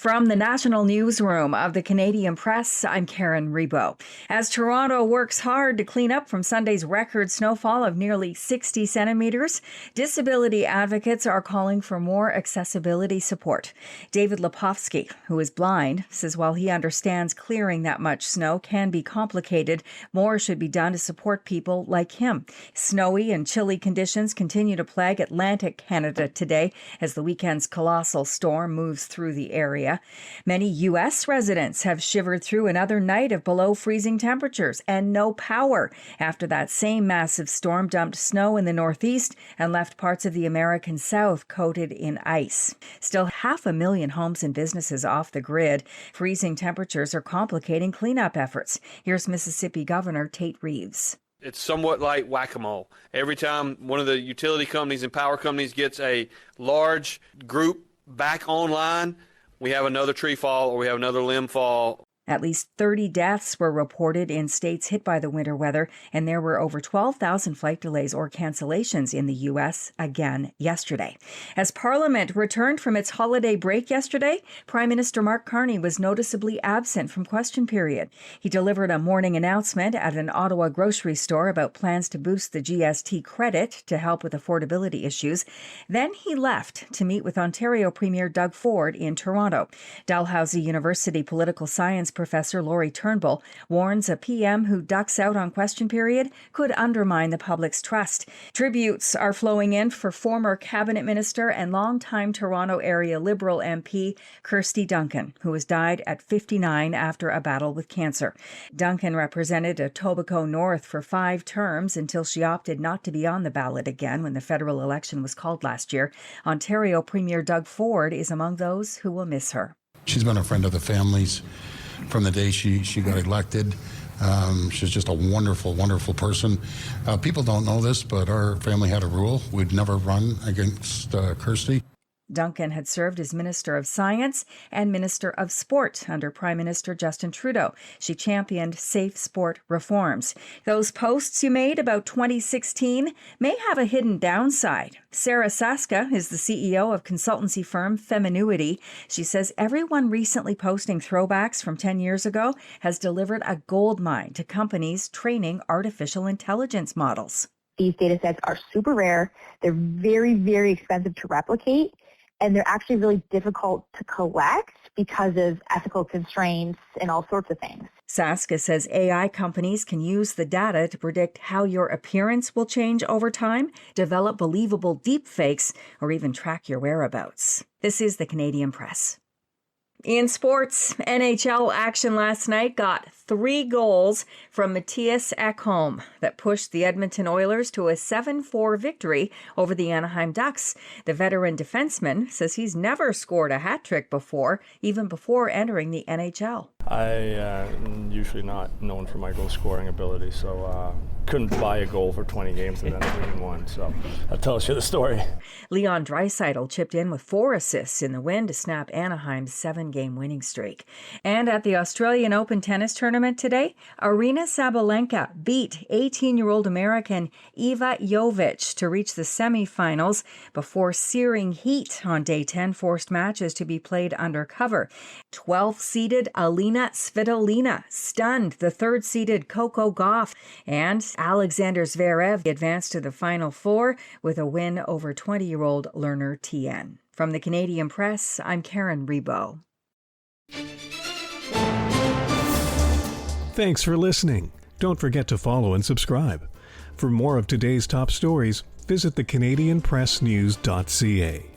From the national newsroom of the Canadian Press, I'm Karen Rebo. As Toronto works hard to clean up from Sunday's record snowfall of nearly 60 centimeters, disability advocates are calling for more accessibility support. David Lepofsky, who is blind, says while he understands clearing that much snow can be complicated, more should be done to support people like him. Snowy and chilly conditions continue to plague Atlantic Canada today as the weekend's colossal storm moves through the area. Many U.S. residents have shivered through another night of below freezing temperatures and no power after that same massive storm dumped snow in the Northeast and left parts of the American South coated in ice. Still 500,000 homes and businesses off the grid. Freezing temperatures are complicating cleanup efforts. Here's Mississippi Governor Tate Reeves. It's somewhat like whack-a-mole. Every time one of the utility companies and power companies gets a large group back online, we have another tree fall or we have another limb fall. At least 30 deaths were reported in states hit by the winter weather, and there were over 12,000 flight delays or cancellations in the U.S. again yesterday. As Parliament returned from its holiday break yesterday, Prime Minister Mark Carney was noticeably absent from question period. He delivered a morning announcement at an Ottawa grocery store about plans to boost the GST credit to help with affordability issues. Then he left to meet with Ontario Premier Doug Ford in Toronto. Dalhousie University political science Professor Laurie Turnbull warns a PM who ducks out on question period could undermine the public's trust. Tributes are flowing in for former cabinet minister and longtime Toronto area Liberal MP Kirsty Duncan, who has died at 59 after a battle with cancer. Duncan represented Etobicoke North for 5 terms until she opted not to be on the ballot again when the federal election was called last year. Ontario Premier Doug Ford is among those who will miss her. She's been a friend of the family's from the day she got elected. She's just a wonderful, wonderful person. People don't know this, but our family had a rule. We'd never run against Kirsty. Duncan had served as Minister of Science and Minister of Sport under Prime Minister Justin Trudeau. She championed safe sport reforms. Those posts you made about 2016 may have a hidden downside. Sarah Saska is the CEO of consultancy firm Feminuity. She says everyone recently posting throwbacks from 10 years ago has delivered a goldmine to companies training artificial intelligence models. These data sets are super rare. They're very, very expensive to replicate. And they're actually really difficult to collect because of ethical constraints and all sorts of things. Saska says AI companies can use the data to predict how your appearance will change over time, develop believable deepfakes, or even track your whereabouts. This is the Canadian Press. In sports, NHL action last night got 3 goals from Mattias Ekholm that pushed the Edmonton Oilers to a 7-4 victory over the Anaheim Ducks. The veteran defenseman says he's never scored a hat trick before, even before entering the NHL. I'm usually not known for my goal scoring ability, so couldn't buy a goal for 20 games and then win one. So that tells you the story. Leon Draisaitl chipped in with 4 assists in the win to snap Anaheim's 7-game winning streak. And at the Australian Open tennis tournament today, Aryna Sabalenka beat 18-year-old American Eva Jovic to reach the semifinals before searing heat on day 10 forced matches to be played undercover. 12th-seeded Alina Svitolina stunned the 3rd-seeded Coco Gauff, and Alexander Zverev advanced to the Final Four with a win over 20-year-old Lerner Tien. From the Canadian Press, I'm Karen Rebo. Thanks for listening. Don't forget to follow and subscribe. For more of today's top stories, visit thecanadianpressnews.ca.